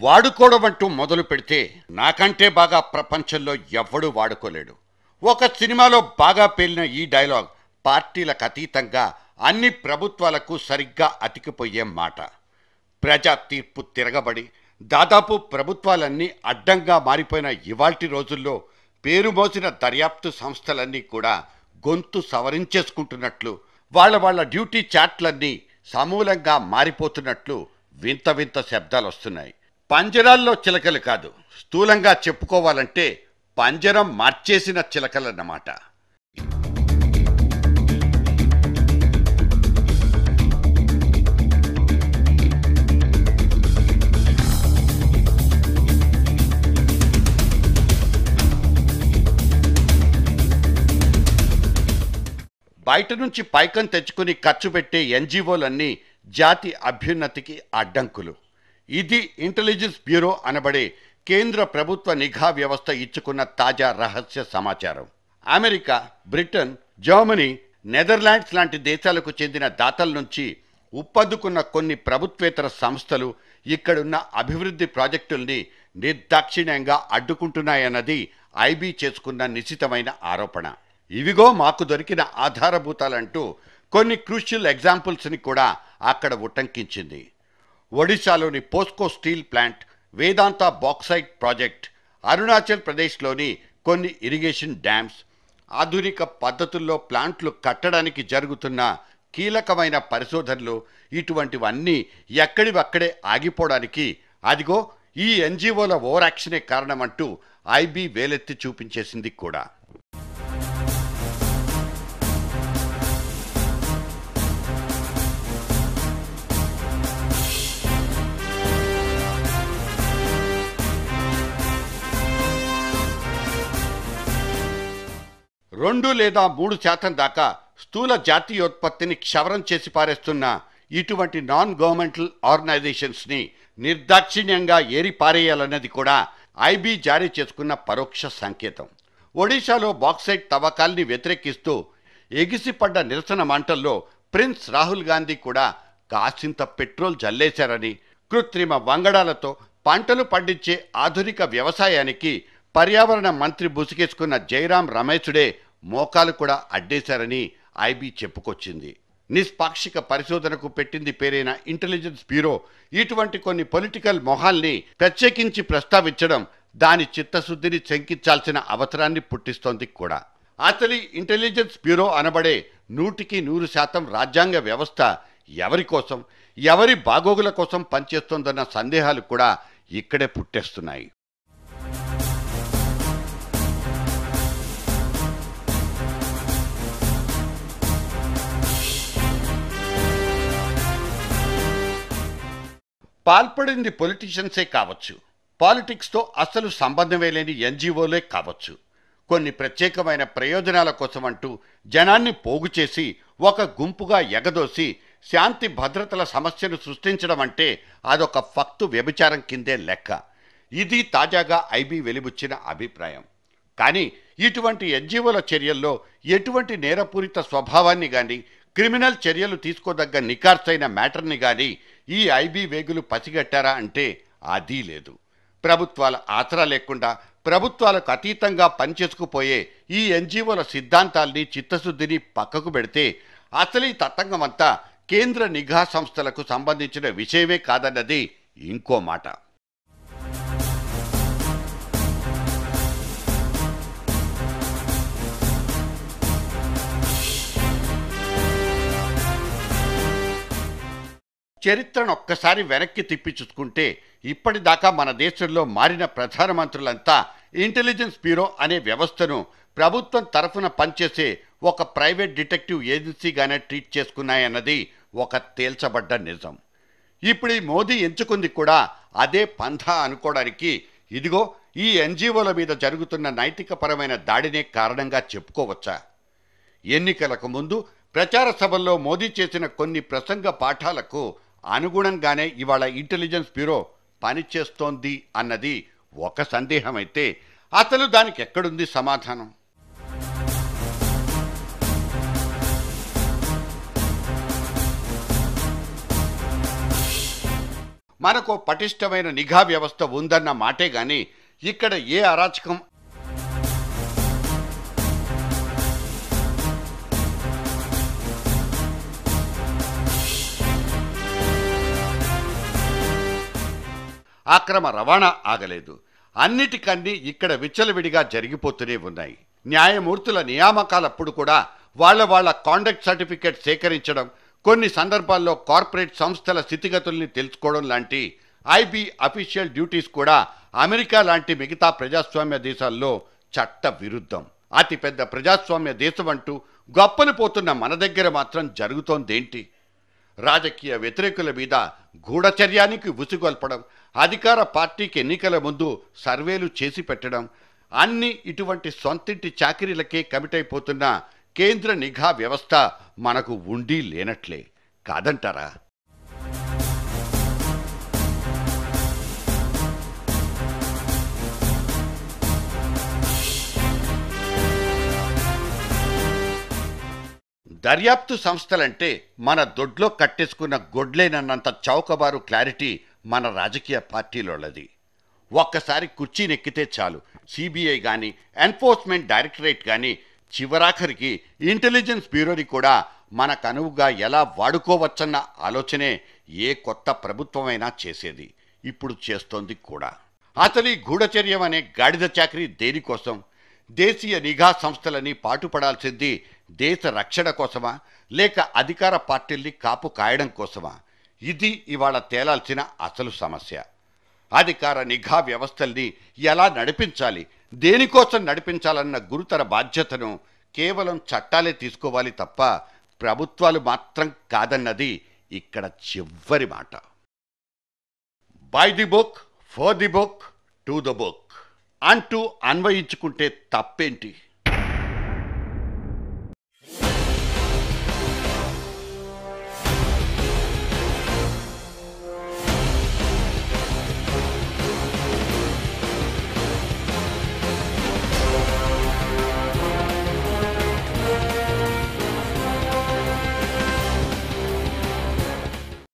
వాడుకోవడం అంటూ మొదలు పెడితే నాకంటే బాగా ప్రపంచంలో ఎవ్వడూ వాడుకోలేడు. ఒక సినిమాలో బాగా పేలిన ఈ డైలాగ్ పార్టీలకు అతీతంగా అన్ని ప్రభుత్వాలకు సరిగ్గా అతికిపోయే మాట. ప్రజా తీర్పు తిరగబడి దాదాపు ప్రభుత్వాలన్నీ అడ్డంగా మారిపోయిన ఇవాల్టి రోజుల్లో పేరు మోసిన దర్యాప్తు సంస్థలన్నీ కూడా గొంతు సవరించేసుకుంటున్నట్లు, వాళ్ళ డ్యూటీ చాట్లన్నీ సమూలంగా మారిపోతున్నట్లు వింత వింత శబ్దాలు వస్తున్నాయి. పంజరాల్లో చిలకలు కాదు, స్థూలంగా చెప్పుకోవాలంటే పంజరం మార్చేసిన చిలకలన్నమాట. బయట నుంచి పైకం తెచ్చుకుని ఖర్చు పెట్టే ఎన్జిఓలన్నీ జాతి అభ్యున్నతికి అడ్డంకులు. ఇది ఇంటెలిజెన్స్ బ్యూరో అనబడే కేంద్ర ప్రభుత్వ నిఘా వ్యవస్థ ఇచ్చుకున్న తాజా రహస్య సమాచారం. అమెరికా, బ్రిటన్, జర్మనీ, నెదర్లాండ్స్ లాంటి దేశాలకు చెందిన దాతల నుంచి ఉప్పందుకున్న కొన్ని ప్రభుత్వేతర సంస్థలు ఇక్కడున్న అభివృద్ధి ప్రాజెక్టుల్ని నిర్దాక్షిణ్యంగా అడ్డుకుంటున్నాయన్నది ఐబీ చేసుకున్న నిశితమైన ఆరోపణ. ఇవిగో మాకు దొరికిన ఆధారభూతాలంటూ కొన్ని క్రూషియల్ ఎగ్జాంపుల్స్ని కూడా అక్కడ ఉటంకించింది. ఒడిశాలోని పోస్కో స్టీల్ ప్లాంట్, వేదాంత బాక్సైట్ ప్రాజెక్ట్, అరుణాచల్ ప్రదేశ్లోని కొన్ని ఇరిగేషన్ డ్యామ్స్, ఆధునిక పద్ధతుల్లో ప్లాంట్లు కట్టడానికి జరుగుతున్న కీలకమైన పరిశోధనలు, ఇటువంటివన్నీ ఎక్కడివక్కడే ఆగిపోవడానికి అదిగో ఈ ఎన్జిఓల ఓవర్ యాక్షనే కారణమంటూ ఐబీ వేలెత్తి చూపించేసింది కూడా. రెండు లేదా 3% దాకా స్థూల జాతీయోత్పత్తిని క్షవరం చేసి పారేస్తున్న ఇటువంటి నాన్ గవర్నమెంటల్ ఆర్గనైజేషన్స్ని నిర్దాక్షిణ్యంగా ఏరిపారేయాలన్నది కూడా ఐబీ జారీ చేసుకున్న పరోక్ష సంకేతం. ఒడిశాలో బాక్సైట్ తవ్వకాల్ని వ్యతిరేకిస్తూ ఎగిసిపడ్డ నిరసన మంటల్లో ప్రిన్స్ రాహుల్ గాంధీ కూడా కాసింత పెట్రోల్ జల్లేశారని, కృత్రిమ వంగడాలతో పంటలు పండించే ఆధునిక వ్యవసాయానికి పర్యావరణ మంత్రి బుసిగేసుకున్న జైరాం రమేశుడే మోకాలు కూడా అడ్డేశారని ఐబీ చెప్పుకొచ్చింది. నిష్పాక్షిక పరిశోధనకు పెట్టింది పేరైన ఇంటెలిజెన్స్ బ్యూరో ఇటువంటి కొన్ని పొలిటికల్ మొహాల్ని ప్రత్యేకించి ప్రస్తావించడం దాని చిత్తశుద్ధిని శంకించాల్సిన అవసరాన్ని పుట్టిస్తోంది కూడా. అసలు ఇంటెలిజెన్స్ బ్యూరో అనబడే 100% రాజ్యాంగ వ్యవస్థ ఎవరి కోసం, ఎవరి బాగోగుల కోసం పనిచేస్తోందన్న సందేహాలు కూడా ఇక్కడే పుట్టేస్తున్నాయి. పాల్పడింది పొలిటీషియన్సే కావచ్చు, పాలిటిక్స్తో అసలు సంబంధమే లేని ఎన్జిఓలే కావచ్చు. కొన్ని ప్రత్యేకమైన ప్రయోజనాల కోసం అంటూ జనాన్ని పోగు చేసి ఒక గుంపుగా ఎగదోసి శాంతి భద్రతల సమస్యను సృష్టించడం అంటే అదొక ఫక్తు వ్యభిచారం కిందే లెక్క. ఇది తాజాగా ఐబీ వెలిబుచ్చిన అభిప్రాయం. కానీ ఇటువంటి ఎన్జిఓల చర్యల్లో ఎటువంటి నేరపూరిత స్వభావాన్ని కానీ, క్రిమినల్ చర్యలు తీసుకోదగ్గ నికార్సైన మ్యాటర్ని కానీ ఈ ఐబీ వేగులు పసిగట్టారా అంటే అదీ లేదు. ప్రభుత్వాల ఆసరా లేకుండా ప్రభుత్వాలకు అతీతంగా పనిచేసుకుపోయే ఈ ఎన్జిఓల సిద్ధాంతాల్ని, చిత్తశుద్ధిని పక్కకు పెడితే అసలు ఈ తతంగమంతా కేంద్ర నిఘా సంస్థలకు సంబంధించిన విషయమే కాదన్నది ఇంకో మాట. చరిత్రను ఒక్కసారి వెనక్కి తిప్పి చూసుకుంటే ఇప్పటిదాకా మన దేశంలో మారిన ప్రధానమంత్రులంతా ఇంటెలిజెన్స్ బ్యూరో అనే వ్యవస్థను ప్రభుత్వం తరఫున పనిచేసే ఒక ప్రైవేట్ డిటెక్టివ్ ఏజెన్సీగానే ట్రీట్ చేసుకున్నాయన్నది ఒక తేల్చబడ్డ నిజం. ఇప్పుడు ఈ మోదీ ఎంచుకుంది కూడా అదే పంథా అనుకోవడానికి ఇదిగో ఈ ఎన్జిఓల మీద జరుగుతున్న నైతికపరమైన దాడినే కారణంగా చెప్పుకోవచ్చా? ఎన్నికలకు ముందు ప్రచార సభల్లో మోదీ చేసిన కొన్ని ప్రసంగ పాఠాలకు అనుగుణంగానే ఇవాళ ఇంటెలిజెన్స్ బ్యూరో పనిచేస్తోంది అన్నది ఒక సందేహమైతే అసలు దానికి ఎక్కడుంది సమాధానం? మనకు పటిష్టమైన నిఘా వ్యవస్థ ఉందన్న మాటే గాని ఇక్కడ ఏ అరాచకం అక్రమ రవాణా ఆగలేదు. అన్నిటికన్నీ ఇక్కడ విచ్చలవిడిగా జరిగిపోతూనే ఉన్నాయి. న్యాయమూర్తుల నియామకాలప్పుడు కూడా వాళ్ళ కాండక్ట్ సర్టిఫికేట్ సేకరించడం, కొన్ని సందర్భాల్లో కార్పొరేట్ సంస్థల స్థితిగతుల్ని తెలుసుకోవడం లాంటి ఐబీ అఫీషియల్ డ్యూటీస్ కూడా అమెరికా లాంటి మిగతా ప్రజాస్వామ్య దేశాల్లో చట్ట విరుద్ధం. అతిపెద్ద ప్రజాస్వామ్య దేశం అంటూ గొప్పలు పోతున్న మన దగ్గర మాత్రం జరుగుతోందేంటి? రాజకీయ వ్యతిరేకుల మీద గూఢచర్యానికి ఉసిగొల్పడం, అధికార పార్టీకి ఎన్నికల ముందు సర్వేలు చేసి పెట్టడం, అన్ని ఇటువంటి సొంతింటి చాకిరీలకే కమిటైపోతున్న కేంద్ర నిఘా వ్యవస్థ మనకు ఉండి లేనట్లే కాదంటారా? దర్యాప్తు సంస్థలంటే మన దొడ్లో కట్టేసుకున్న గొడ్లేనన్నంత చౌకబారు క్లారిటీ మన రాజకీయ పార్టీలోళ్ళది. ఒక్కసారి కుర్చీనెక్కితే చాలు సిబిఐ కానీ, ఎన్ఫోర్స్మెంట్ డైరెక్టరేట్ కానీ, చివరాఖరికి ఇంటెలిజెన్స్ బ్యూరోని కూడా మనకు అనువుగా ఎలా వాడుకోవచ్చన్న ఆలోచనే ఏ కొత్త ప్రభుత్వమైనా చేసేది. ఇప్పుడు చేస్తోంది కూడా. అసలు ఈ గూఢచర్యం అనే గాడిద చాకరీ దేనికోసం? దేశీయ నిఘా సంస్థలని పాటుపడాల్సింది దేశ రక్షణ కోసమా, లేక అధికార పార్టీల్ని కాపు కాయడం కోసమా? ఇది ఇవాళ తేలాల్సిన అసలు సమస్య. అధికార నిఘా వ్యవస్థల్ని ఎలా నడిపించాలి, దేనికోసం నడిపించాలన్న గురుతర బాధ్యతను కేవలం చట్టాలే తీసుకోవాలి తప్ప ప్రభుత్వాలు మాత్రం కాదన్నది ఇక్కడ చివరి మాట. By the book, for the book, to the book అంటూ అన్వయించుకుంటే తప్పేంటి?